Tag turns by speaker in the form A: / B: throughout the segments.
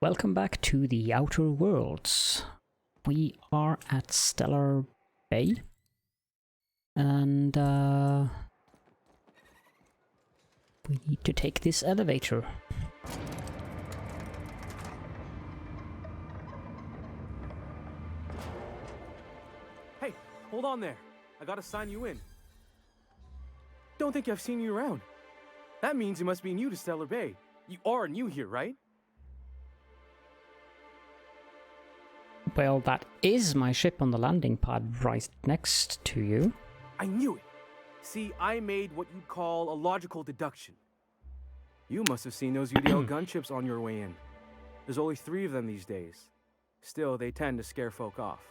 A: Welcome back to the Outer Worlds. We are at Stellar Bay. And we need to take this elevator.
B: Hey, hold on there. I gotta sign you in. Don't think I've seen you around. That means you must be new to Stellar Bay. You are new here, right?
A: Well, that is my ship on the landing pad right next to you.
B: I knew it. See, I made what you'd call a logical deduction. You must have seen those UDL gunships on your way in. There's only 3 of them these days. Still, they tend to scare folk off.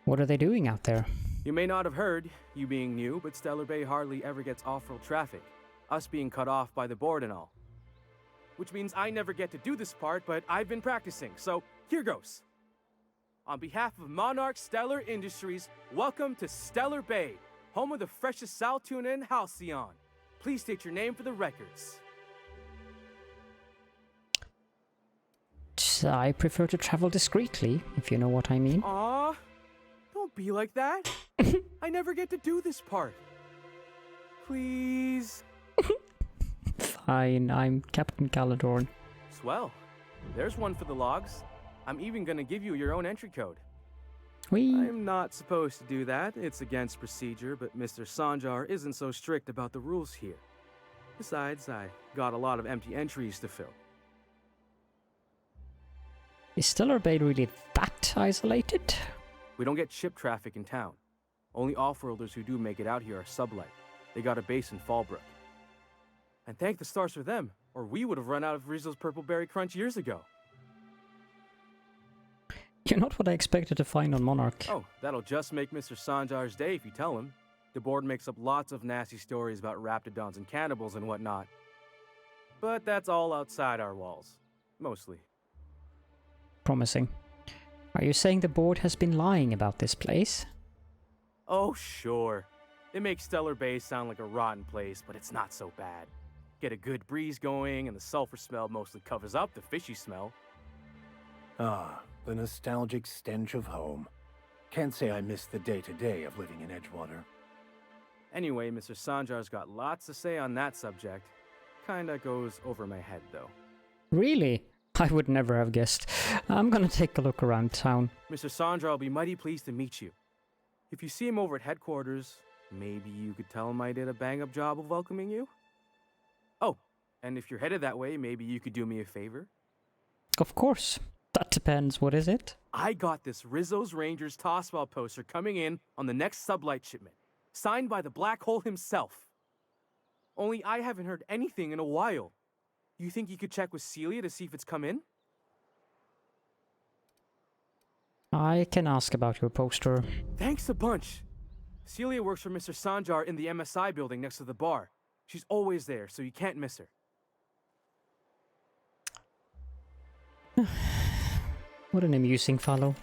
A: What are they doing out there?
B: You may not have heard, you being new, but Stellar Bay hardly ever gets off-road traffic. Us being cut off by the board and all. Which means I never get to do this part, but I've been practicing, so here goes. On behalf of Monarch Stellar Industries, welcome to Stellar Bay, home of the freshest sal tuna in Halcyon. Please state your name for the records.
A: I prefer to travel discreetly, if you know what I mean.
B: Aw, don't be like that. I never get to do this part. Please.
A: Fine, I'm Captain Caledorn.
B: Swell. There's one for the logs. I'm even gonna give you your own entry code. I'm not supposed to do that. It's against procedure, but Mr. Sanjar isn't so strict about the rules here. Besides, I got a lot of empty entries to fill.
A: Is Stellar Bay really that isolated?
B: We don't get ship traffic in town. Only off-worlders who do make it out here are sublight. They got a base in Fallbrook. And thank the stars for them, or we would have run out of Rizzo's Purple Berry Crunch years ago.
A: You're not what I expected to find on Monarch.
B: Oh, that'll just make Mr. Sanjar's day if you tell him. The board makes up lots of nasty stories about raptidons and cannibals and whatnot. But that's all outside our walls. Mostly.
A: Promising. Are you saying the board has been lying about this place?
B: Oh, sure. It makes Stellar Bay sound like a rotten place, but it's not so bad. Get a good breeze going, and the sulfur smell mostly covers up the fishy smell.
C: Ah, the nostalgic stench of home. Can't say I miss the day-to-day of living in Edgewater.
B: Anyway, Mr. Sanjar's got lots to say on that subject. Kinda goes over my head, though.
A: Really? I would never have guessed. I'm gonna take a look around town.
B: Mr. Sanjar will be mighty pleased to meet you. If you see him over at headquarters, maybe you could tell him I did a bang-up job of welcoming you? Oh, and if you're headed that way, maybe you could do me a favor?
A: Of course. That depends. What is it?
B: I got this Rizzo's Rangers Tossball poster coming in on the next sublight shipment, signed by the Black Hole himself. Only I haven't heard anything in a while. You think you could check with Celia to see if it's come in?
A: I can ask about your poster.
B: Thanks a bunch. Celia works for Mr. Sanjar in the MSI building next to the bar. She's always there, so you can't miss her.
A: What an amusing fellow.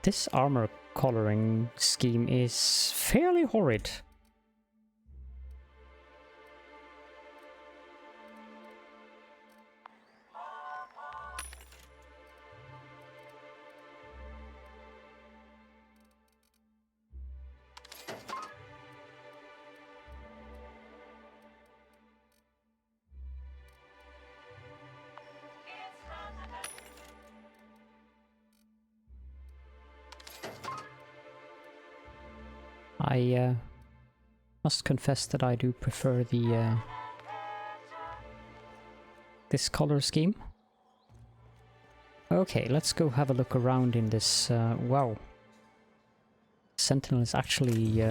A: This armor coloring scheme is fairly horrid. I must confess that I do prefer the this color scheme. Okay, let's go have a look around in this. Wow, Sentinel is actually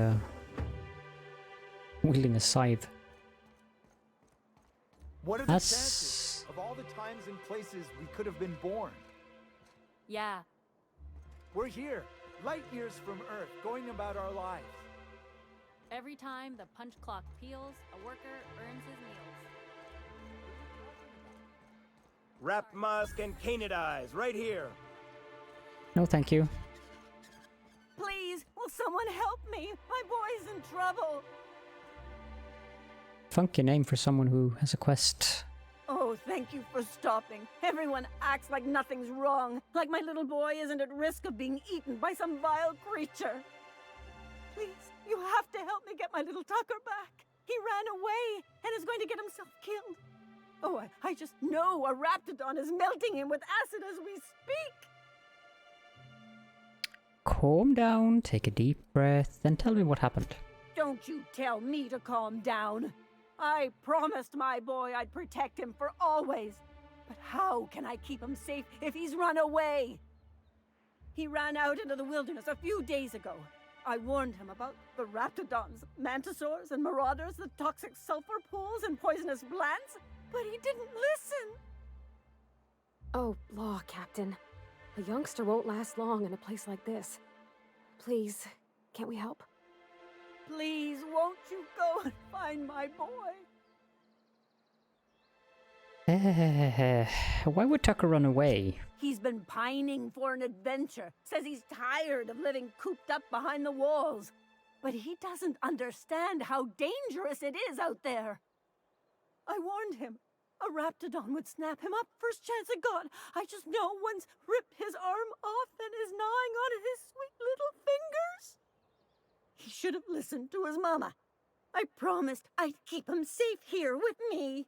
A: wielding a scythe.
D: What are the chances of all the times and places we could have been born?
E: Yeah.
D: We're here, light years from Earth, going about our lives.
E: Every time the punch clock peals, a worker earns his meals.
F: Wrap musk and canid eyes, right here.
A: No, thank you.
F: Someone help me! My boy's in trouble!
A: Funky name for someone who has a quest.
F: Oh, thank you for stopping. Everyone acts like nothing's wrong, like my little boy isn't at risk of being eaten by some vile creature. Please, you have to help me get my little Tucker back. He ran away and is going to get himself killed. Oh, I just know a raptidon is melting him with acid as we speak.
A: Calm down, take a deep breath, then tell me what happened.
F: Don't you tell me to calm down. I promised my boy I'd protect him for always. But how can I keep him safe if he's run away? He ran out into the wilderness a few days ago. I warned him about the raptidons, mantisaurs, and marauders, the toxic sulfur pools, and poisonous plants, but he didn't listen.
G: Oh, law, Captain. A youngster won't last long in a place like this. Please, can't we help?
F: Please, won't you go and find my boy?
A: Why would Tucker run away?
F: He's been pining for an adventure. Says he's tired of living cooped up behind the walls. But he doesn't understand how dangerous it is out there. I warned him. A raptidon would snap him up first chance it got. I just know one's ripped his arm off and is gnawing on his sweet little fingers. He should have listened to his mama. I promised I'd keep him safe here with me.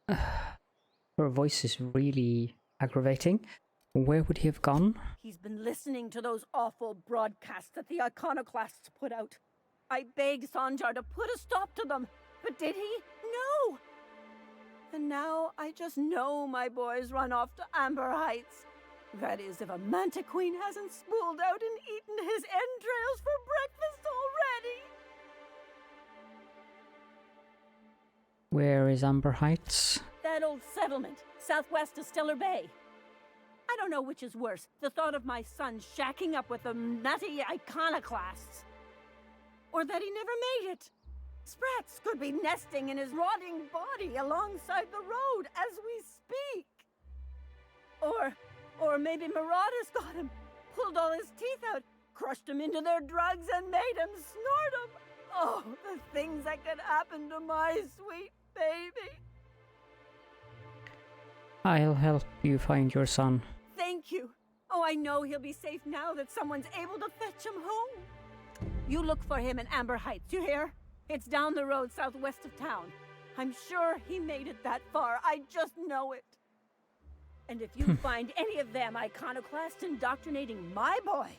A: Her voice is really aggravating. Where would he have gone?
F: He's been listening to those awful broadcasts that the iconoclasts put out. I begged Sanjar to put a stop to them, but did he? No! And now I just know my boy's run off to Amber Heights. That is, if a manta queen hasn't spooled out and eaten his entrails for breakfast already.
A: Where is Amber Heights?
F: That old settlement, southwest of Stellar Bay. I don't know which is worse, the thought of my son shacking up with the nutty iconoclasts, or that he never made it. Sprats could be nesting in his rotting body alongside the road as we speak. Or maybe marauders got him, pulled all his teeth out, crushed him into their drugs and made him snort them. Oh, the things that could happen to my sweet baby.
A: I'll help you find your son.
F: Thank you. Oh, I know he'll be safe now that someone's able to fetch him home. You look for him in Amber Heights, you hear? It's down the road southwest of town. I'm sure he made it that far. I just know it. And if you find any of them iconoclasts indoctrinating my boy,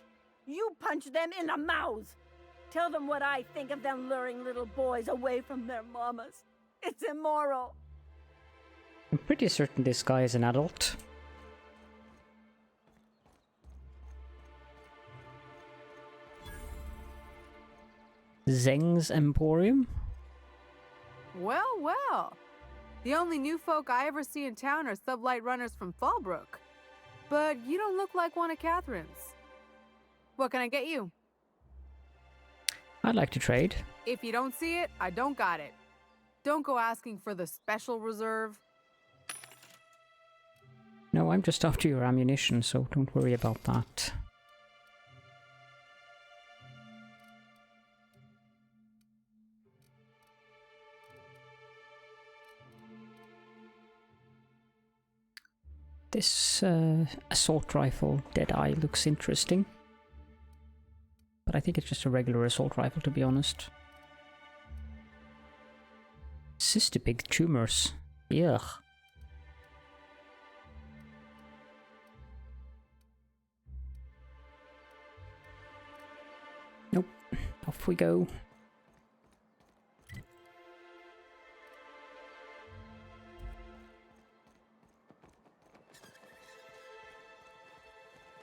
F: you punch them in the mouths. Tell them what I think of them luring little boys away from their mamas. It's immoral.
A: I'm pretty certain this guy is an adult. Zeng's Emporium?
H: Well, well. The only new folk I ever see in town are sublight runners from Fallbrook. But you don't look like one of Catherine's. What can I get you?
A: I'd like to trade.
H: If you don't see it, I don't got it. Don't go asking for the special reserve.
A: No, I'm just after your ammunition, so don't worry about that. This assault rifle, Deadeye, looks interesting. But I think it's just a regular assault rifle, to be honest. Cystipig tumors. Ugh. Nope. Off we go.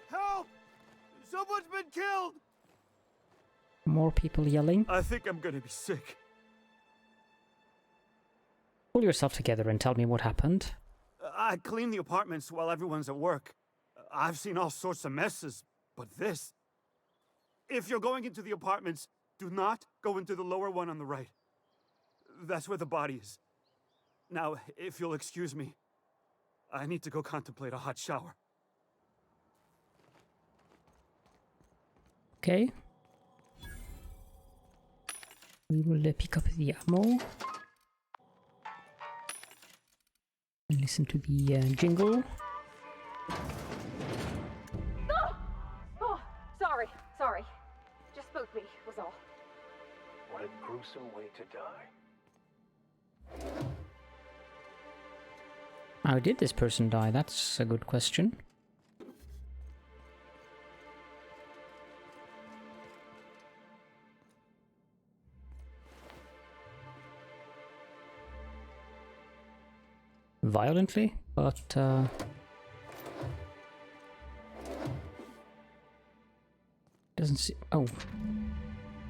D: Help! Someone's been killed!
A: More people yelling.
I: I think I'm gonna be sick.
A: Pull yourself together and tell me what happened.
I: I clean the apartments while everyone's at work. I've seen all sorts of messes, but this... If you're going into the apartments, do not go into the lower one on the right. That's where the body is. Now, if you'll excuse me, I need to go contemplate a hot shower.
A: Okay. We will pick up the ammo. And listen to the jingle.
G: Oh, sorry. Just spooked me, was all.
C: What a gruesome way to die.
A: How did this person die? That's a good question. Violently, but doesn't see. Oh,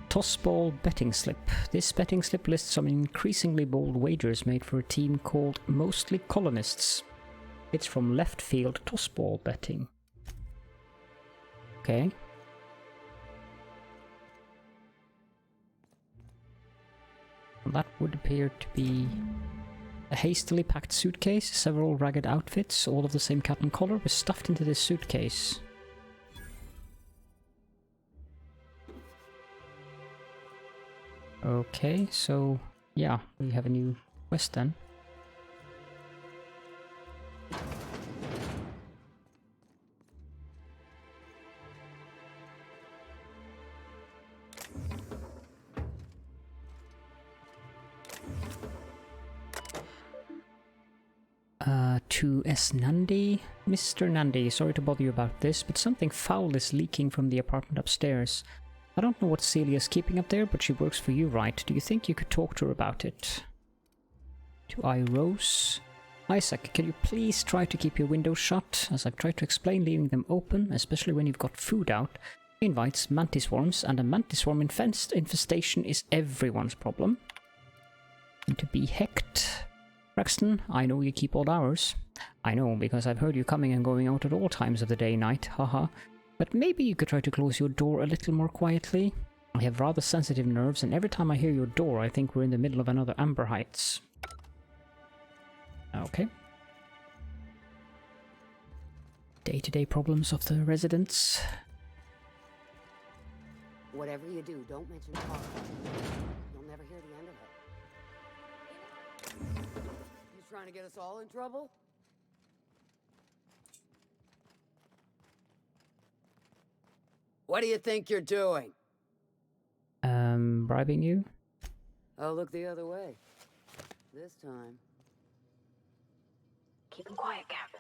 A: tossball betting slip. This betting slip lists some increasingly bold wagers made for a team called Mostly Colonists. It's from left field tossball betting. Okay. That would appear to be a hastily packed suitcase. Several ragged outfits, all of the same cut and collar, were stuffed into this suitcase. Okay, so yeah, we have a new quest then. To S. Nandi. Mr. Nandi, sorry to bother you about this, but something foul is leaking from the apartment upstairs. I don't know what Celia's keeping up there, but she works for you, right? Do you think you could talk to her about it? To I. Rose. Isaac, can you please try to keep your windows shut? As I've tried to explain, leaving them open, especially when you've got food out, invites mantis swarms, and a mantis swarm infestation is everyone's problem. And to be hecked. Braxton, I know you keep odd hours. I know, because I've heard you coming and going out at all times of the day, night, haha. But maybe you could try to close your door a little more quietly. I have rather sensitive nerves, and every time I hear your door, I think we're in the middle of another Amber Heights. Okay. Day-to-day problems of the residents.
J: Whatever you do, don't mention Carl. You'll never hear the end of it. He's trying to get us all in trouble? What do you think you're doing?
A: Bribing you?
J: I'll look the other way. This time.
G: Keep him quiet, Captain.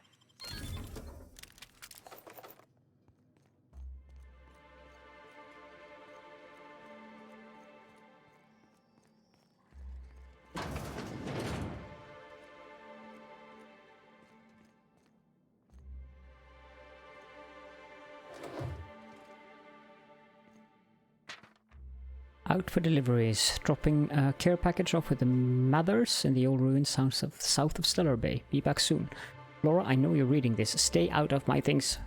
A: Out for deliveries. Dropping a care package off with the Mathers in the old ruins south of Stellar Bay. Be back soon. Laura, I know you're reading this. Stay out of my things.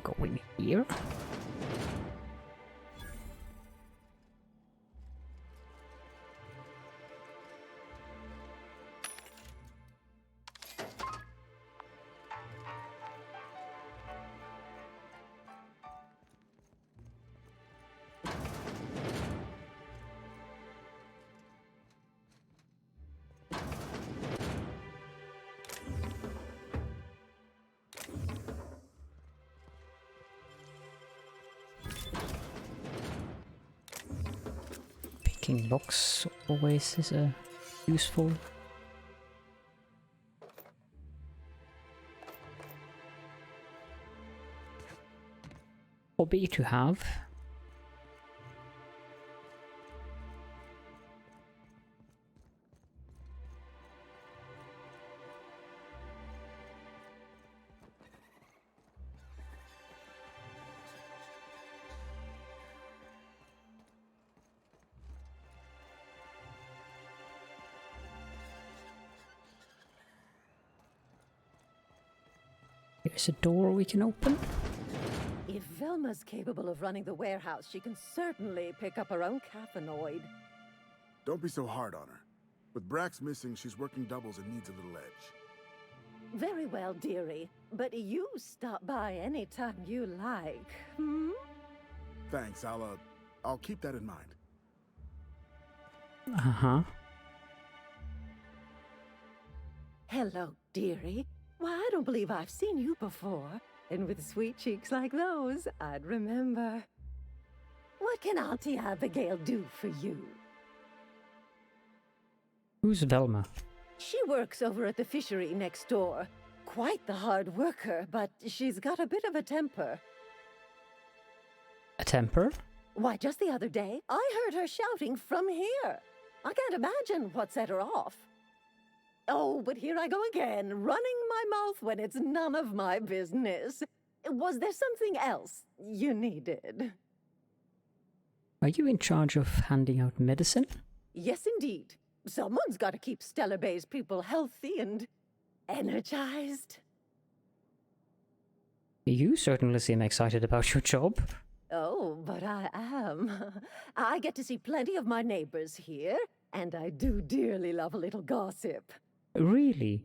A: Go in here. Picking locks always is a useful. Hobby to have. There's a door we can open.
F: If Velma's capable of running the warehouse, she can certainly pick up her own caffeinoid.
K: Don't be so hard on her. With Brax missing, she's working doubles and needs a little edge.
F: Very well, dearie. But you stop by anytime you like, hmm?
K: Thanks, I'll keep that in mind.
A: Uh-huh.
F: Hello, dearie. Why, I don't believe I've seen you before. And with sweet cheeks like those, I'd remember. What can Auntie Abigail do for you?
A: Who's Velma?
F: She works over at the fishery next door. Quite the hard worker, but she's got a bit of a temper.
A: A temper?
F: Why, just the other day, I heard her shouting from here. I can't imagine what set her off. Oh, but here I go again, running my mouth when it's none of my business. Was there something else you needed?
A: Are you in charge of handing out medicine?
F: Yes, indeed. Someone's got to keep Stellar Bay's people healthy and energized.
A: You certainly seem excited about your job.
F: Oh, but I am. I get to see plenty of my neighbors here, and I do dearly love a little gossip.
A: Really?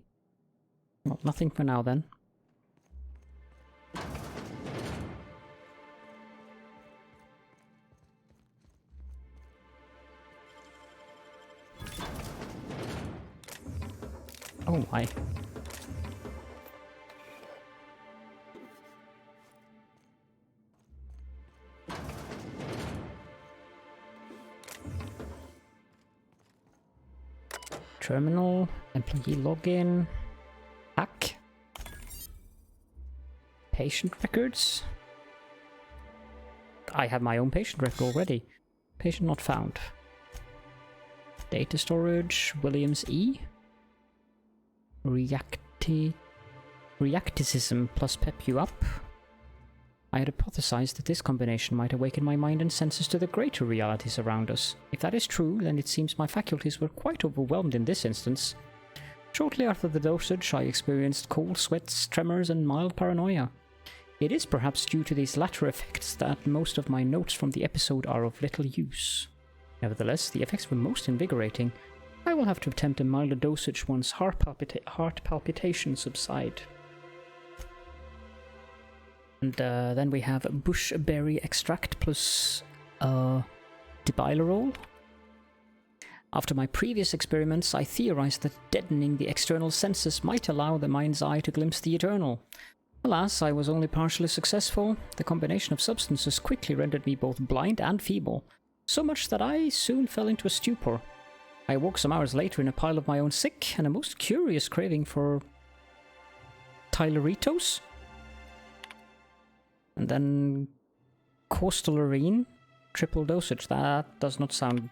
A: Well, nothing for now then. Oh my. Terminal, employee login, hack, patient records. I have my own patient record already. Patient not found. Data storage, Williams E. Reacticism plus pep you up. I had hypothesized that this combination might awaken my mind and senses to the greater realities around us. If that is true, then it seems my faculties were quite overwhelmed in this instance. Shortly after the dosage, I experienced cold sweats, tremors, and mild paranoia. It is perhaps due to these latter effects that most of my notes from the episode are of little use. Nevertheless, the effects were most invigorating. I will have to attempt a milder dosage once heart palpitations subside. And then we have bushberry extract plus dibylarol. After my previous experiments, I theorized that deadening the external senses might allow the mind's eye to glimpse the eternal. Alas, I was only partially successful. The combination of substances quickly rendered me both blind and feeble, so much that I soon fell into a stupor. I woke some hours later in a pile of my own sick and a most curious craving for Tyleritos. And then Costalarine, triple dosage. That does not sound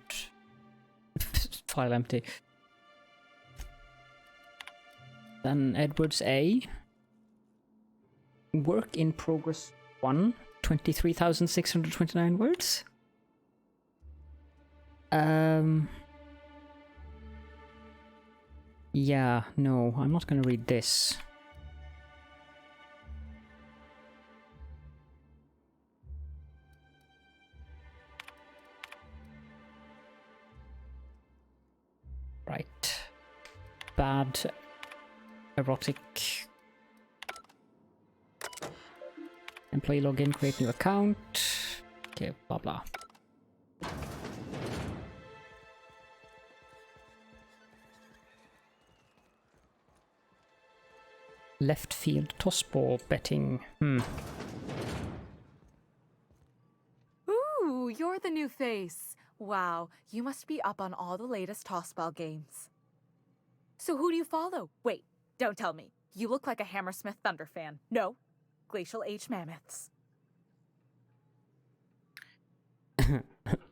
A: file empty. Then Edwards A. Work in progress 1, 23,629 words. Yeah, no, I'm not gonna read this. Right. Bad. Erotic. Employee login, create new account. Okay, blah blah. Left field tossball betting.
L: Ooh, you're the new face. Wow, you must be up on all the latest tossball games. So who do you follow? Wait, don't tell me. You look like a Hammersmith Thunder fan. No, Glacial Age Mammoths.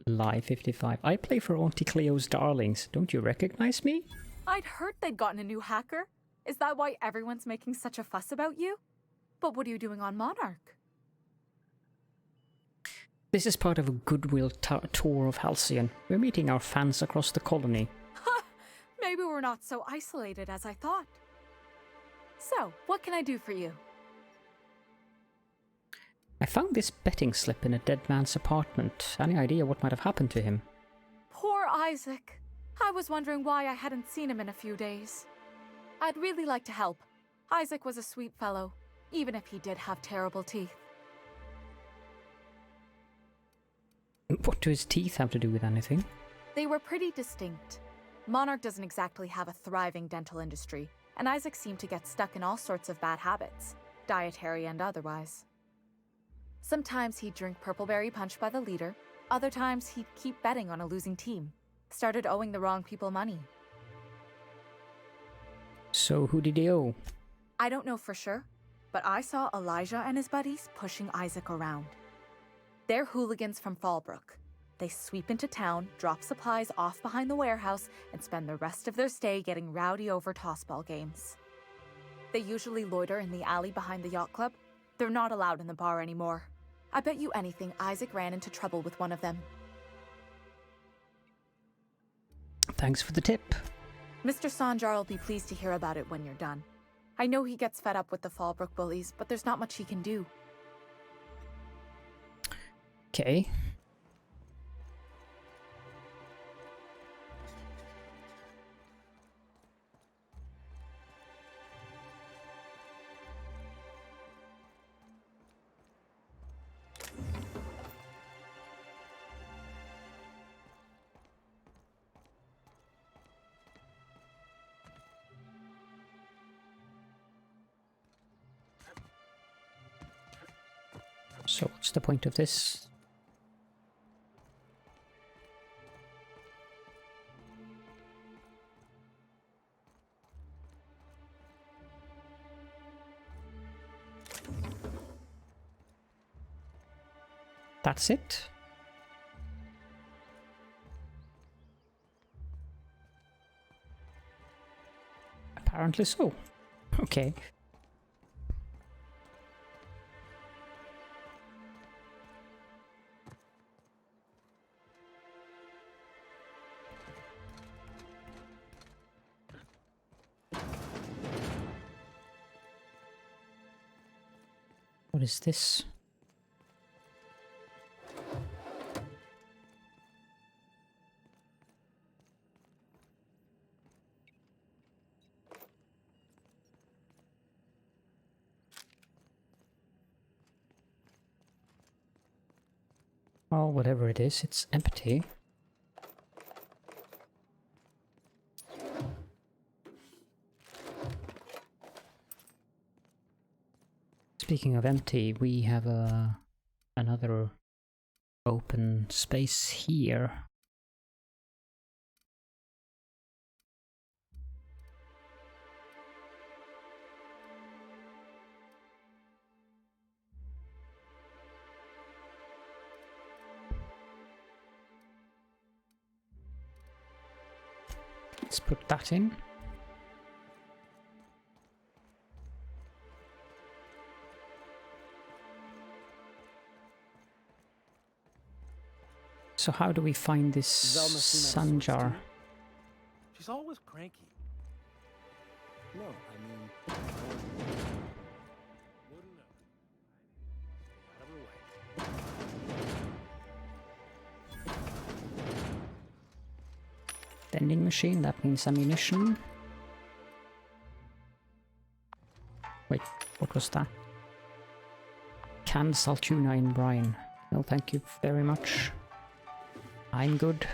A: Lie 55. I play for Auntie Cleo's Darlings. Don't you recognize me?
L: I'd heard they'd gotten a new hacker. Is that why everyone's making such a fuss about you? But what are you doing on Monarch?
A: This is part of a goodwill tour of Halcyon. We're meeting our fans across the colony.
L: Ha! Maybe we're not so isolated as I thought. So, what can I do for you?
A: I found this betting slip in a dead man's apartment. Any idea what might have happened to him?
L: Poor Isaac. I was wondering why I hadn't seen him in a few days. I'd really like to help. Isaac was a sweet fellow, even if he did have terrible teeth.
A: What do his teeth have to do with anything?
L: They were pretty distinct. Monarch doesn't exactly have a thriving dental industry, and Isaac seemed to get stuck in all sorts of bad habits, dietary and otherwise. Sometimes he'd drink purpleberry punch by the liter, other times he'd keep betting on a losing team. Started owing the wrong people money.
A: So who did he owe?
L: I don't know for sure, but I saw Elijah and his buddies pushing Isaac around. They're hooligans from Fallbrook. They sweep into town, drop supplies off behind the warehouse, and spend the rest of their stay getting rowdy over tossball games. They usually loiter in the alley behind the yacht club. They're not allowed in the bar anymore. I bet you anything Isaac ran into trouble with one of them.
A: Thanks for the tip.
L: Mr. Sanjar will be pleased to hear about it when you're done. I know he gets fed up with the Fallbrook bullies, but there's not much he can do.
A: Okay. So what's the point of this? That's it? Apparently so. Okay. What is this? Oh, whatever it is, it's empty. Speaking of empty, we have another open space here. Let's put that in. So how do we find this sun jar?
D: She's always cranky.
K: No, I mean...
D: Wouldn't know. Stay out of her way.
A: Vending machine, that means ammunition. Wait, what was that? Canned salt tuna in brine. No, thank you very much. I'm good.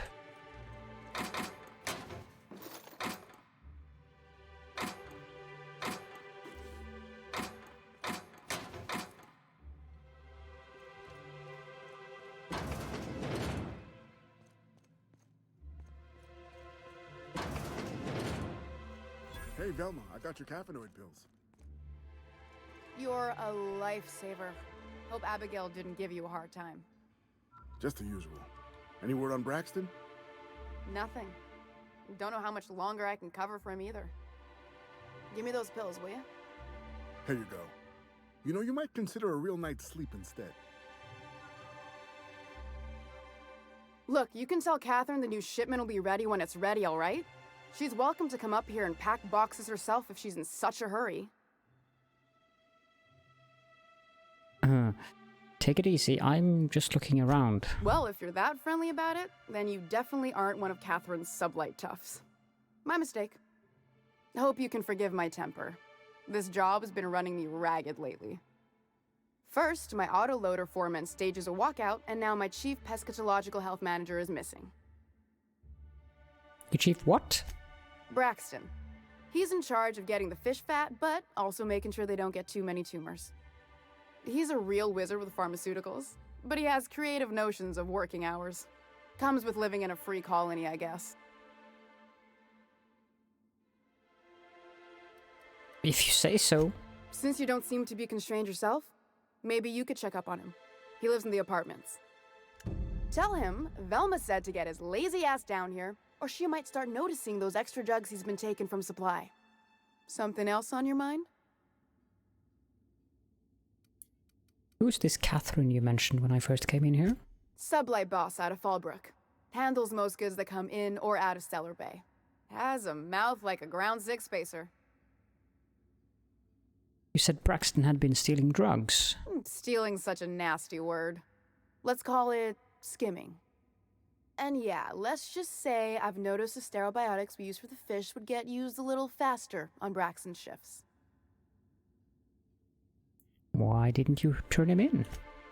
K: Hey, Velma, I got your caffeinoid pills.
M: You're a lifesaver. Hope Abigail didn't give you a hard time.
K: Just the usual. Any word on Braxton?
M: Nothing. Don't know how much longer I can cover for him either. Give me those pills, will you?
K: Here you go. You know, you might consider a real night's sleep instead.
M: Look, you can tell Catherine the new shipment will be ready when it's ready, all right? She's welcome to come up here and pack boxes herself if she's in such a hurry.
A: take it easy. I'm just looking around.
M: Well, if you're that friendly about it, then you definitely aren't one of Catherine's sublight toughs. My mistake. Hope you can forgive my temper. This job has been running me ragged lately. First, my autoloader foreman stages a walkout, and now my chief pescatological health manager is missing.
A: Your chief what?
M: Braxton. He's in charge of getting the fish fat, but also making sure they don't get too many tumors. He's a real wizard with pharmaceuticals, but he has creative notions of working hours. Comes with living in a free colony, I guess.
A: If you say so.
M: Since you don't seem to be constrained yourself, maybe you could check up on him. He lives in the apartments. Tell him Velma said to get his lazy ass down here, or she might start noticing those extra drugs he's been taking from supply. Something else on your mind?
A: Who's this Catherine you mentioned when I first came in here?
M: Sublight boss out of Fallbrook. Handles most goods that come in or out of Stellar Bay. Has a mouth like a ground six spacer.
A: You said Braxton had been stealing drugs.
M: Stealing's such a nasty word. Let's call it skimming. And yeah, let's just say I've noticed the sterile biotics we use for the fish would get used a little faster on Braxton's shifts.
A: Why didn't you turn him in?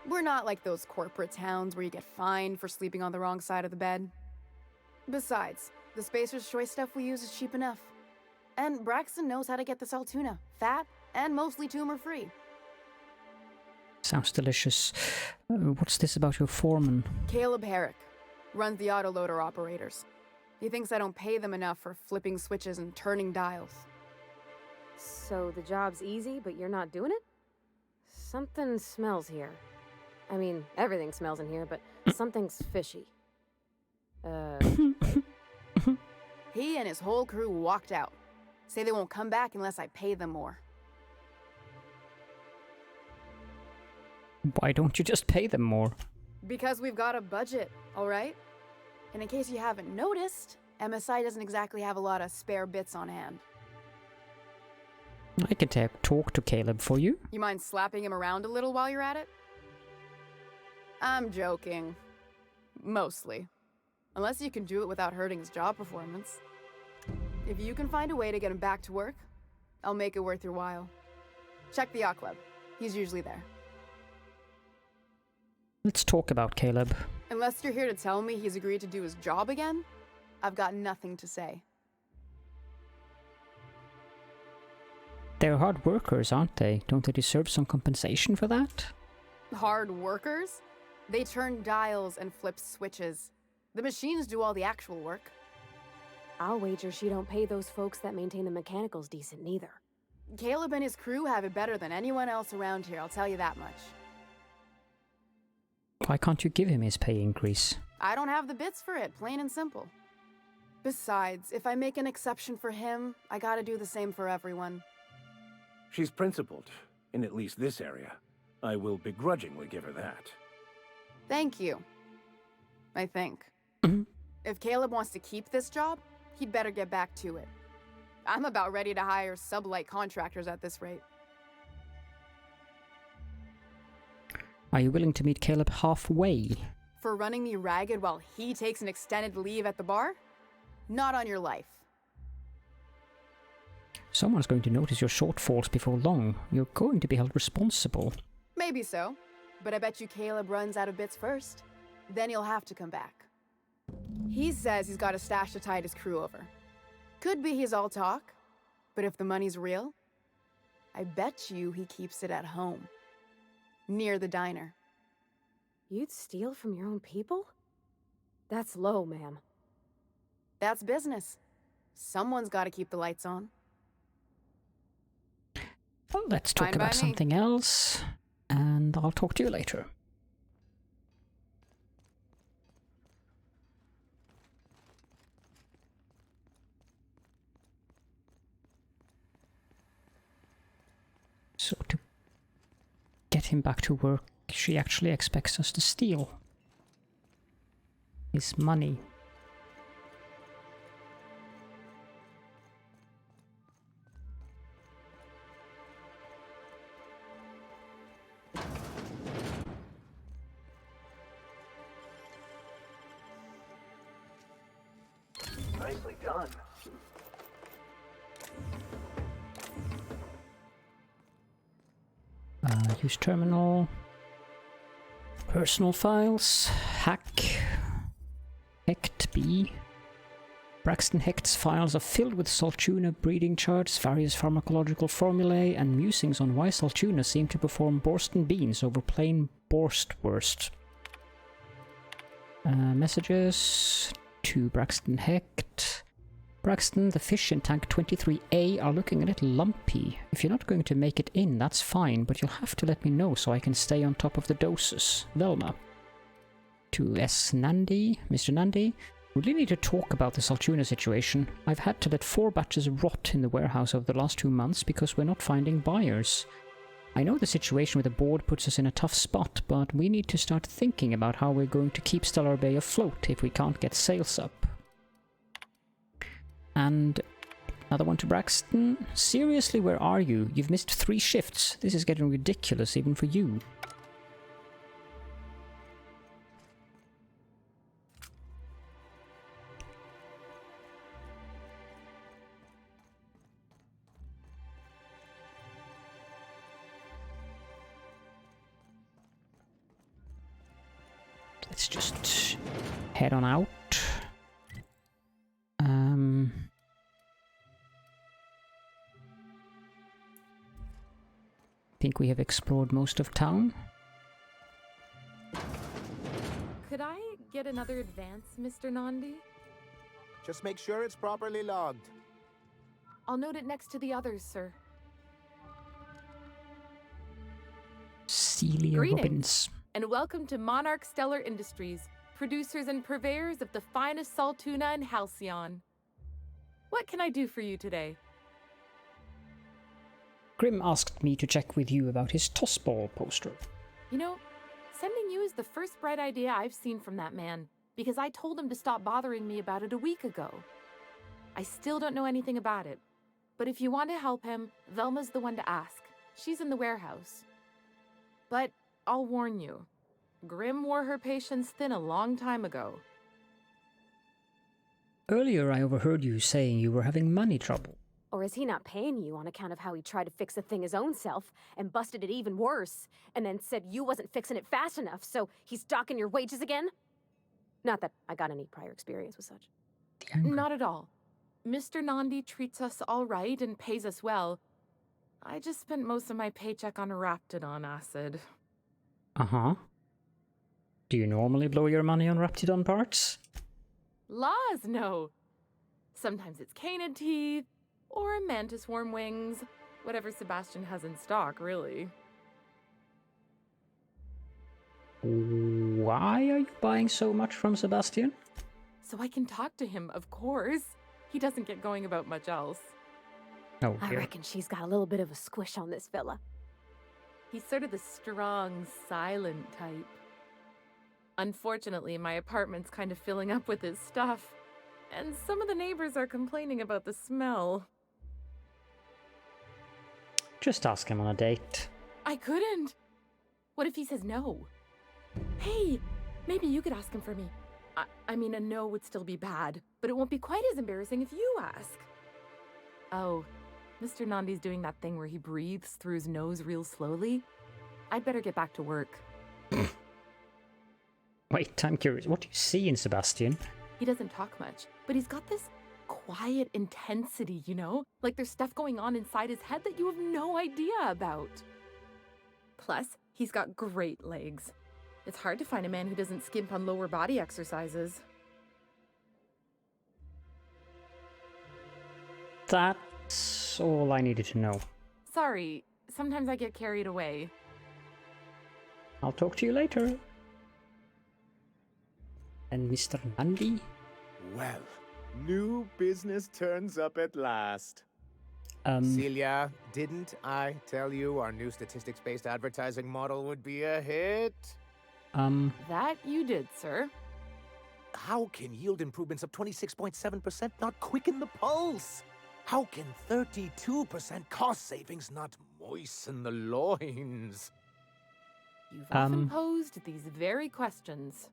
M: We're not like those corporate towns where you get fined for sleeping on the wrong side of the bed. Besides, the Spacer's Choice stuff we use is cheap enough. And Braxton knows how to get this Altoona, fat and mostly tumor-free.
A: Sounds delicious. What's this about your foreman?
M: Caleb Herrick runs the autoloader operators. He thinks I don't pay them enough for flipping switches and turning dials.
G: So the job's easy, but you're not doing it? Something smells here. I mean, everything smells in here, but something's fishy.
M: He and his whole crew walked out. Say they won't come back unless I pay them more.
A: Why don't you just pay them more?
M: Because we've got a budget, all right? And in case you haven't noticed, MSI doesn't exactly have a lot of spare bits on hand.
A: I can talk to Caleb for you.
M: You mind slapping him around a little while you're at it? I'm joking. Mostly. Unless you can do it without hurting his job performance. If you can find a way to get him back to work, I'll make it worth your while. Check the yacht club. He's usually there.
A: Let's talk about Caleb.
M: Unless you're here to tell me he's agreed to do his job again, I've got nothing to say.
A: They're hard workers, aren't they? Don't they deserve some compensation for that?
M: Hard workers? They turn dials and flip switches. The machines do all the actual work.
G: I'll wager she don't pay those folks that maintain the mechanicals decent neither.
M: Caleb and his crew have it better than anyone else around here, I'll tell you that much.
A: Why can't you give him his pay increase?
M: I don't have the bits for it, plain and simple. Besides, if I make an exception for him, I gotta do the same for everyone.
C: She's principled, in at least this area. I will begrudgingly give her that.
M: Thank you. I think. If Caleb wants to keep this job, he'd better get back to it. I'm about ready to hire sublight contractors at this rate.
A: Are you willing to meet Caleb halfway?
M: For running me ragged while he takes an extended leave at the bar? Not on your life.
A: Someone's going to notice your shortfalls before long. You're going to be held responsible.
M: Maybe so, but I bet you Caleb runs out of bits first. Then he'll have to come back. He says he's got a stash to tide his crew over. Could be he's all talk, but if the money's real, I bet you he keeps it at home. Near the diner.
G: You'd steal from your own people? That's low, ma'am.
M: That's business. Someone's got to keep the lights on.
A: Well, let's talk about something else, and I'll talk to you later. So to get him back to work, she actually expects us to steal his money.
C: Nicely done.
A: Use terminal. Personal files. Hack. Hect B. Braxton Hecht's files are filled with Saltuna breeding charts, various pharmacological formulae, and musings on why Saltuna seem to perform Borston beans over plain Borstwurst. Messages to Braxton Hecht. Braxton, the fish in tank 23A are looking a little lumpy. If you're not going to make it in, that's fine, but you'll have to let me know so I can stay on top of the doses. Velma. To S. Nandi, Mr. Nandi, we really need to talk about the Saltuna situation. I've had to let 4 batches rot in the warehouse over the last 2 months because we're not finding buyers. I know the situation with the board puts us in a tough spot, but we need to start thinking about how we're going to keep Stellar Bay afloat if we can't get sales up. And another one to Braxton. Seriously, where are you? You've missed 3 shifts. This is getting ridiculous even for you. Let's just head on out. Think we have explored most of town.
L: Could I get another advance, Mr. Nandi?
D: Just make sure it's properly logged.
L: I'll note it next to the others, sir.
A: Celia
L: Greetings,
A: Robbins.
L: and welcome to Monarch Stellar Industries, producers and purveyors of the finest Saltuna and Halcyon. What can I do for you today?
A: Grim asked me to check with you about his tossball poster.
L: You know, sending you is the first bright idea I've seen from that man, because I told him to stop bothering me about it a week ago. I still don't know anything about it, but if you want to help him, Velma's the one to ask. She's in the warehouse. But I'll warn you, Grim wore her patience thin a long time ago.
A: Earlier I overheard you saying you were having money trouble.
G: Or is he not paying you on account of how he tried to fix the thing his own self and busted it even worse, and then said you wasn't fixing it fast enough, so he's docking your wages again? Not that I got any prior experience with such.
L: Not at all. Mr. Nandi treats us all right and pays us well. I just spent most of my paycheck on Raptidon acid.
A: Uh-huh. Do you normally blow your money on Raptidon parts?
L: Laws, no. Sometimes it's canid teeth, or mantis worm wings. Whatever Sebastian has in stock, really.
A: Why are you buying so much from Sebastian?
L: So I can talk to him, of course. He doesn't get going about much else.
A: Oh,
G: I reckon she's got a little bit of a squish on this fella.
L: He's sort of the strong, silent type. Unfortunately, my apartment's kind of filling up with his stuff, and some of the neighbors are complaining about the smell.
A: Just ask him on a date.
L: I couldn't. What if he says no? Hey, maybe you could ask him for me. I mean, a no would still be bad, but it won't be quite as embarrassing if you ask. Oh, Mr. Nandi's doing that thing where he breathes through his nose real slowly. I'd better get back to work.
A: Wait, I'm curious. What do you see in Sebastian?
L: He doesn't talk much, but he's got this quiet intensity, you know? Like there's stuff going on inside his head that you have no idea about. Plus, he's got great legs. It's hard to find a man who doesn't skimp on lower body exercises.
A: That's all I needed to know.
L: Sorry, sometimes I get carried away.
A: I'll talk to you later. And Mr. Nandi?
N: Well, new business turns up at last.
D: Celia, didn't I tell you our new statistics-based advertising model would be a hit?
L: That you did, sir.
D: How can yield improvements of 26.7% not quicken the pulse? How can 32% cost savings not moisten the loins?
L: You've often posed these very questions.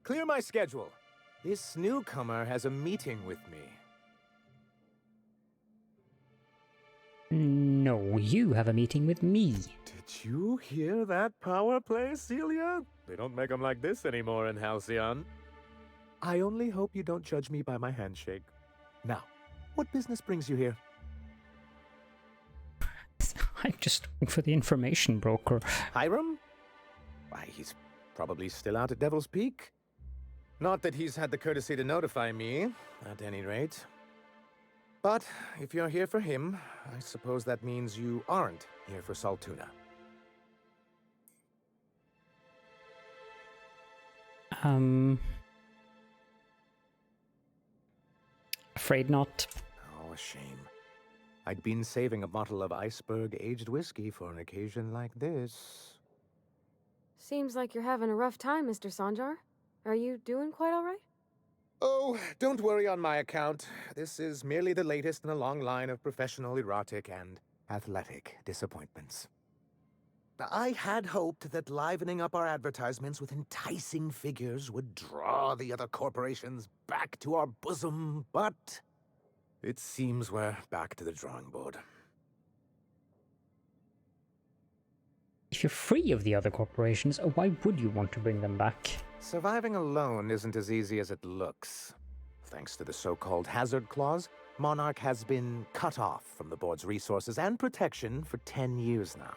D: Clear my schedule. This newcomer has a meeting with me.
A: No, you have a meeting with me.
N: Did you hear that power play, Celia? They don't make them like this anymore in Halcyon. I only hope you don't judge me by my handshake.
D: Now, what business brings you here?
A: I'm just looking for the information broker.
D: Hiram? Why, he's probably still out at Devil's Peak. Not that he's had the courtesy to notify me, at any rate. But if you're here for him, I suppose that means you aren't here for Saltuna.
A: Afraid not.
D: Oh, a shame. I'd been saving a bottle of iceberg-aged whiskey for an occasion like this.
G: Seems like you're having a rough time, Mr. Sanjar. Are you doing quite all right?
D: Oh, don't worry on my account. This is merely the latest in a long line of professional erotic and athletic disappointments. I had hoped that livening up our advertisements with enticing figures would draw the other corporations back to our bosom, but it seems we're back to the drawing board.
A: If you're free of the other corporations, why would you want to bring them back?
D: Surviving alone isn't as easy as it looks. Thanks to the so-called hazard clause, Monarch has been cut off from the board's resources and protection for 10 years now.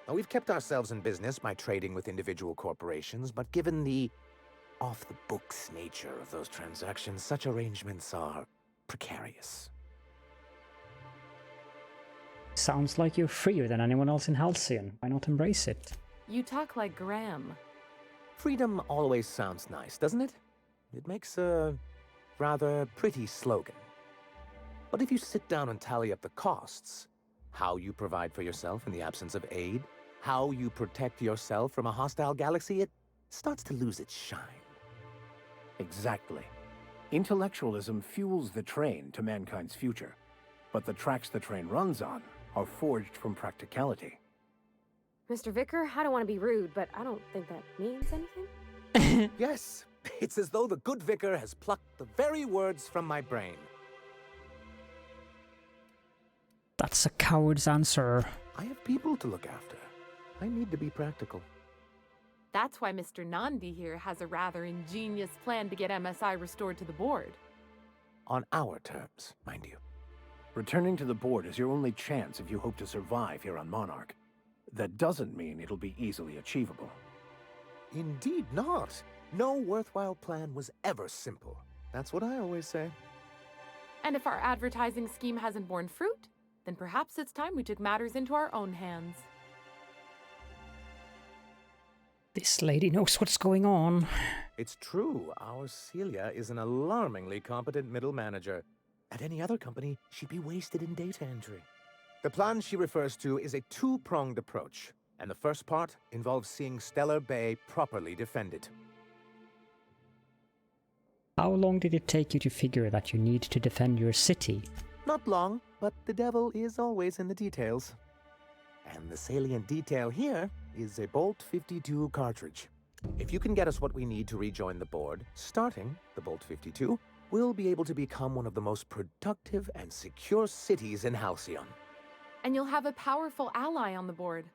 D: Now, we've kept ourselves in business by trading with individual corporations, but given the off-the-books nature of those transactions, such arrangements are precarious.
A: Sounds like you're freer than anyone else in Halcyon. Why not embrace it?
L: You talk like Graham.
D: Freedom always sounds nice, doesn't it? It makes a rather pretty slogan. But if you sit down and tally up the costs, how you provide for yourself in the absence of aid, how you protect yourself from a hostile galaxy, it starts to lose its shine.
C: Exactly. Intellectualism fuels the train to mankind's future, but the tracks the train runs on are forged from practicality.
G: Mr. Vicar, I don't want to be rude, but I don't think that means anything.
D: Yes, it's as though the good vicar has plucked the very words from my brain.
A: That's a coward's answer.
D: I have people to look after. I need to be practical.
L: That's why Mr. Nandi here has a rather ingenious plan to get MSI restored to the board.
D: On our terms, mind you.
C: Returning to the board is your only chance if you hope to survive here on Monarch. That doesn't mean it'll be easily achievable.
D: Indeed not. No worthwhile plan was ever simple. That's what I always say.
L: And if our advertising scheme hasn't borne fruit, then perhaps it's time we took matters into our own hands.
A: This lady knows what's going on.
D: It's true. Our Celia is an alarmingly competent middle manager. At any other company, she'd be wasted in data entry. The plan she refers to is a two-pronged approach, and the first part involves seeing Stellar Bay properly defended.
A: How long did it take you to figure that you need to defend your city?
D: Not long, but the devil is always in the details. And the salient detail here is a Bolt 52 cartridge. If you can get us what we need to rejoin the board, starting the Bolt 52, we'll be able to become one of the most productive and secure cities in Halcyon.
L: And you'll have a powerful ally on the board.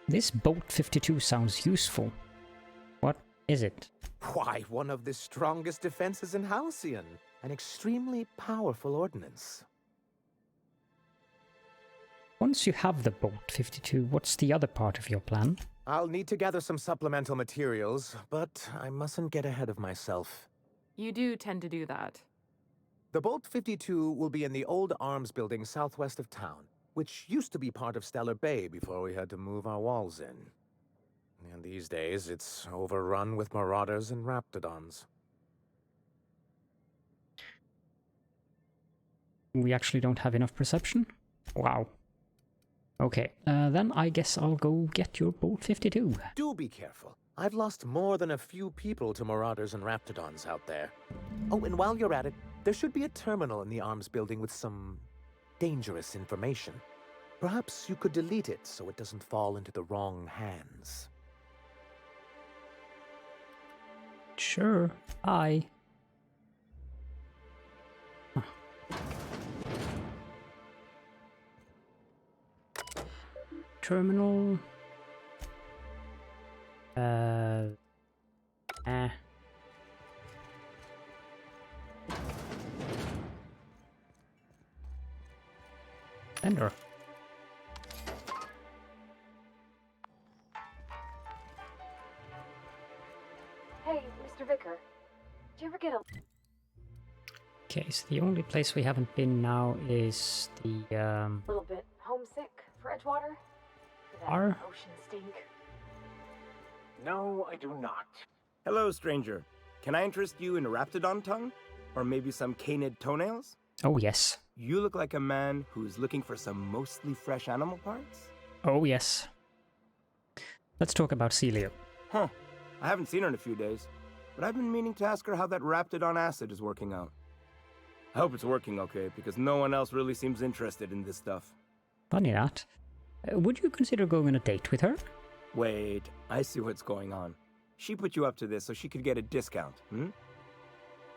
A: This Bolt 52 sounds useful. What is it?
D: Why, one of the strongest defenses in Halcyon. An extremely powerful ordnance.
A: Once you have the Bolt 52, what's the other part of your plan?
D: I'll need to gather some supplemental materials, but I mustn't get ahead of myself.
L: You do tend to do that.
D: The Bolt 52 will be in the old arms building southwest of town, which used to be part of Stellar Bay before we had to move our walls in. And these days, it's overrun with marauders and raptidons.
A: We actually don't have enough perception? Wow. Okay, then I guess I'll go get your Bolt 52.
D: Do be careful. I've lost more than a few people to marauders and raptidons out there. Oh, and while you're at it, there should be a terminal in the arms building with some dangerous information. Perhaps you could delete it so it doesn't fall into the wrong hands.
A: Sure. Bye. Huh. Terminal. Ender.
G: Hey, Mr. Vicar. Did you ever get a...
A: Okay, so the only place we haven't been now is the,
G: little bit homesick for Edgewater? For that
A: Our?
G: ocean stink?
C: No, I do not.
O: Hello, stranger. Can I interest you in a raptidon tongue? Or maybe some canid toenails?
A: Oh, yes.
O: You look like a man who's looking for some mostly fresh animal parts?
A: Oh, yes. Let's talk about Celia.
O: Huh. I haven't seen her in a few days, but I've been meaning to ask her how that raptidon acid is working out. I hope it's working okay, because no one else really seems interested in this stuff.
A: Funny that. Would you consider going on a date with her?
O: Wait, I see what's going on. She put you up to this so she could get a discount, hmm?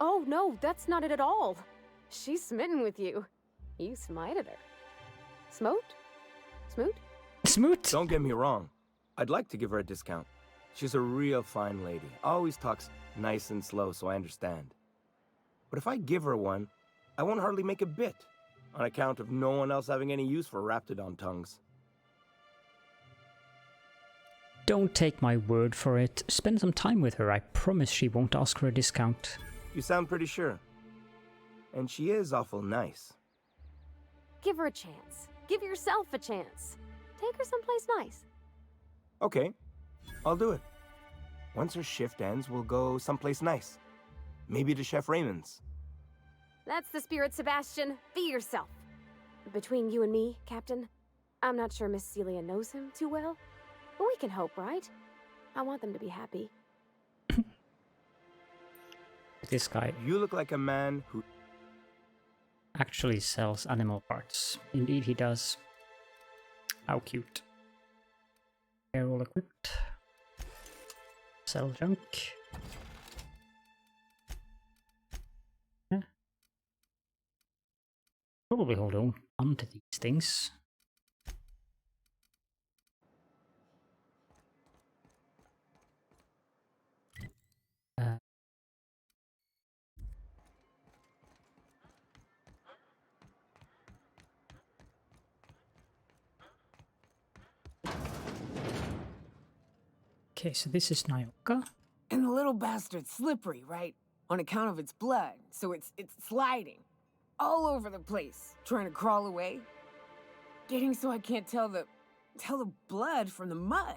G: Oh, no, that's not it at all. She's smitten with you. You smited her. Smote? Smoot?
A: Smoot?
O: Don't get me wrong. I'd like to give her a discount. She's a real fine lady. Always talks nice and slow, so I understand. But if I give her one, I won't hardly make a bit, on account of no one else having any use for raptidon tongues.
A: Don't take my word for it. Spend some time with her. I promise she won't ask for a discount.
O: You sound pretty sure. And she is awful nice.
G: Give her a chance. Give yourself a chance. Take her someplace nice.
O: Okay, I'll do it. Once her shift ends, we'll go someplace nice. Maybe to Chef Raymond's.
G: That's the spirit, Sebastian. Be yourself. Between you and me, Captain, I'm not sure Miss Celia knows him too well, but we can hope, right? I want them to be happy.
A: This guy
O: You look like a man who
A: actually sells animal parts. Indeed he does. How cute. They're all equipped. Sell junk. Yeah. Probably hold on to these things. Okay, so this is Nyoka.
J: And the little bastard's slippery, right? On account of its blood, so it's sliding. All over the place, trying to crawl away. Getting so I can't tell the blood from the mud.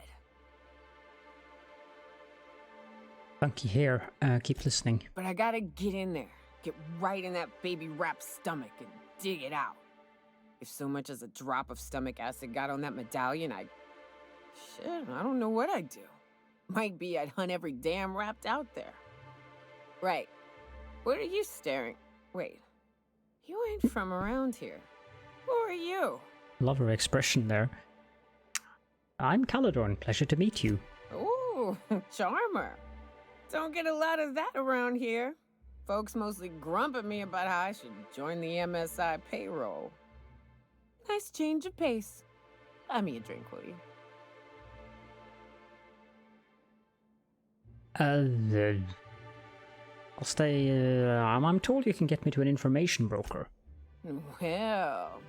A: Funky hair. Keep listening.
J: But I gotta get in there. Get right in that baby rap's stomach and dig it out. If so much as a drop of stomach acid got on that medallion, shit, I don't know what I'd do. Might be I'd hunt every damn rapt out there. Right. What are you staring? Wait. You ain't from around here. Who are you?
A: Love her expression there. I'm Caledorn. Pleasure to meet you.
J: Ooh, charmer. Don't get a lot of that around here. Folks mostly grump at me about how I should join the MSI payroll. Nice change of pace. Buy me a drink, will you?
A: I'll stay. I'm told you can get me to an information broker.
J: Well.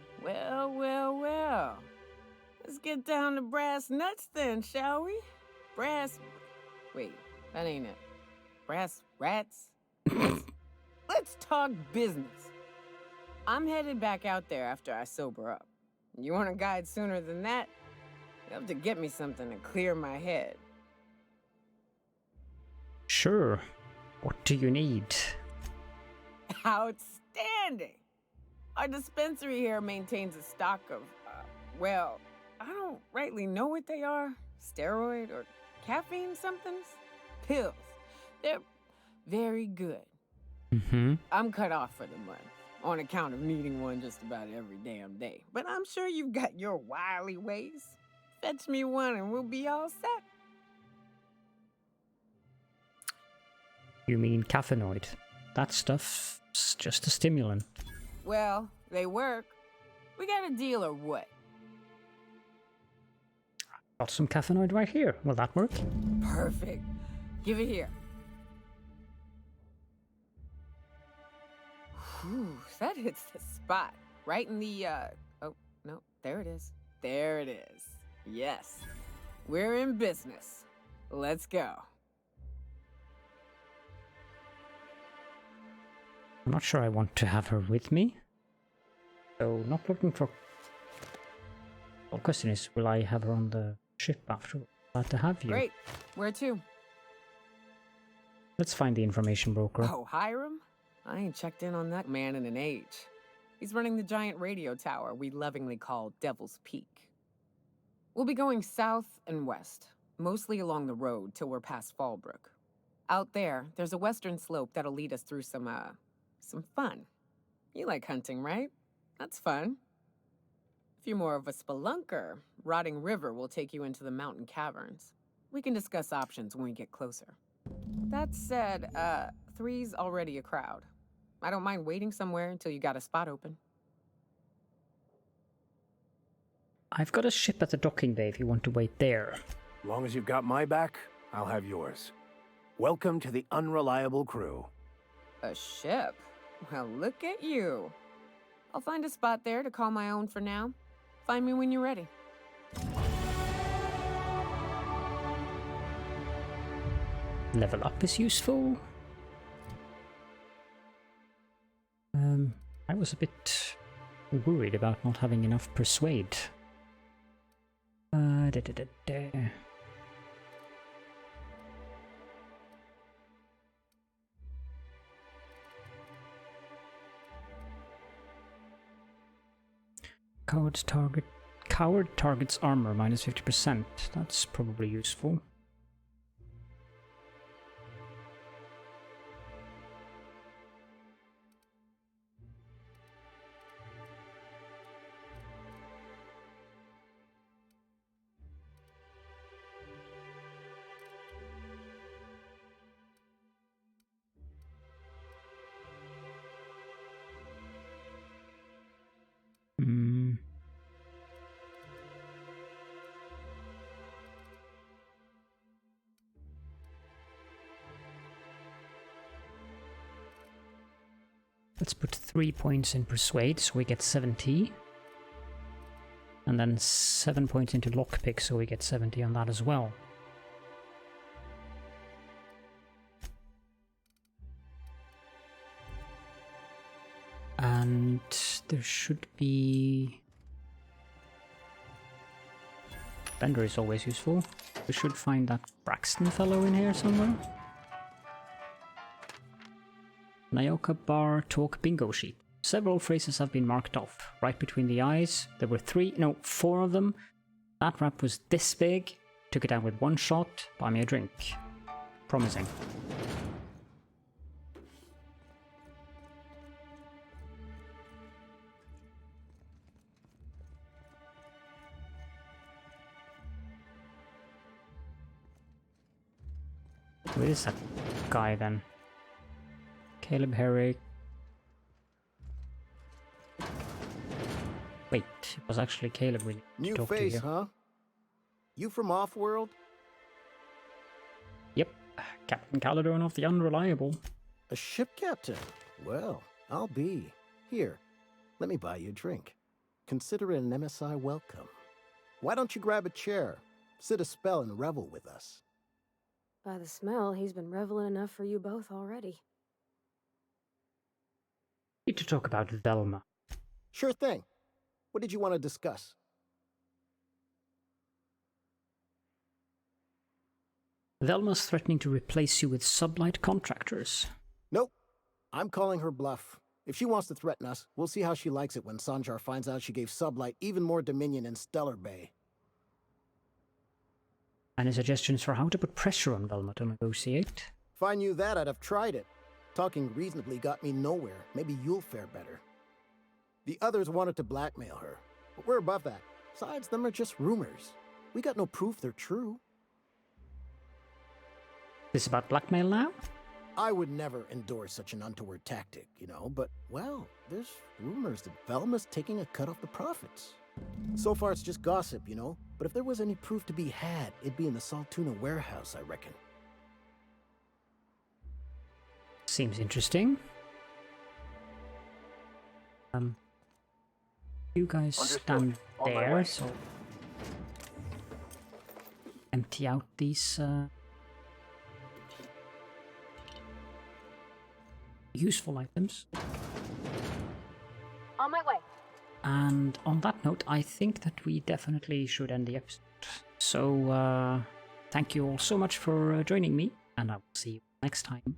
J: Let's get down to brass nuts then, shall we? Wait, that ain't it. Brass rats? Let's talk business. I'm headed back out there after I sober up. You want a guide sooner than that? You have to get me something to clear my head.
A: Sure. What do you need?
J: Outstanding! Our dispensary here maintains a stock of, well, I don't rightly know what they are. Steroid or caffeine somethings? Pills. They're very good.
A: Mm-hmm.
J: I'm cut off for the month, on account of needing one just about every damn day. But I'm sure you've got your wily ways. Fetch me one and we'll be all set.
A: You mean caffeinoid? That stuff's just a stimulant.
J: Well, they work. We got a deal or what?
A: Got some caffeinoid right here. Will that work?
J: Perfect. Give it here. Whew, that hits the spot. Right in the, oh, no, there it is. There it is. Yes. We're in business. Let's go.
A: I'm not sure I want to have her with me. So, not looking for... Well, the question is, will I have her on the ship after? Glad to have you.
J: Great. Where to?
A: Let's find the information broker.
J: Oh, Hiram? I ain't checked in on that man in an age. He's running the giant radio tower we lovingly call Devil's Peak. We'll be going south and west, mostly along the road till we're past Fallbrook. Out there, there's a western slope that'll lead us through some fun. You like hunting, right? That's fun. If you're more of a spelunker, Rotting River will take you into the mountain caverns. We can discuss options when we get closer. That said, 3's already a crowd. I don't mind waiting somewhere until you got a spot open.
A: I've got a ship at the docking bay if you want to wait there.
C: As long as you've got my back, I'll have yours. Welcome to the unreliable crew.
J: A ship? Well, look at you. I'll find a spot there to call my own for now. Find me when you're ready.
A: Level up is useful. I was a bit worried about not having enough persuade. Coward targets armor minus 50%. That's probably useful. Let's put 3 points in persuade, so we get 70. And then 7 points into lockpick, so we get 70 on that as well. And there should be... Bender is always useful. We should find that Braxton fellow in here somewhere. Nyoka Bar Talk Bingo Sheet. Several phrases have been marked off. Right between the eyes. There were 4 of them. That rap was this big. Took it down with 1 shot. Buy me a drink. Promising. Where is that guy then? Caleb Herrick. Wait, it was actually Caleb we
P: New
A: talked
P: face,
A: to
P: huh? You from Off-World?
A: Yep, Captain Caledorn of the Unreliable.
P: A ship captain? Well, I'll be. Here, let me buy you a drink. Consider it an MSI welcome. Why don't you grab a chair, sit a spell and revel with us?
G: By the smell, he's been reveling enough for you both already.
A: Need to talk about Velma.
P: Sure thing. What did you want to discuss?
A: Velma's threatening to replace you with sublight contractors.
P: Nope. I'm calling her bluff. If she wants to threaten us, we'll see how she likes it when Sanjar finds out she gave Sublight even more dominion in Stellar Bay.
A: Any suggestions for how to put pressure on Velma to negotiate?
P: If I knew that, I'd have tried it. Talking reasonably got me nowhere. Maybe you'll fare better. The others wanted to blackmail her, but we're above that. Besides, them are just rumors. We got no proof they're true.
A: This about blackmail now?
P: I would never endorse such an untoward tactic, you know, but, well, there's rumors that Velma's taking a cut off the profits. So far it's just gossip, you know, but if there was any proof to be had, it'd be in the Saltuna warehouse, I reckon.
A: Seems interesting. You guys stand there, so empty out these useful items.
G: On my way.
A: And on that note, I think that we definitely should end the episode. So, thank you all so much for joining me, and I will see you next time.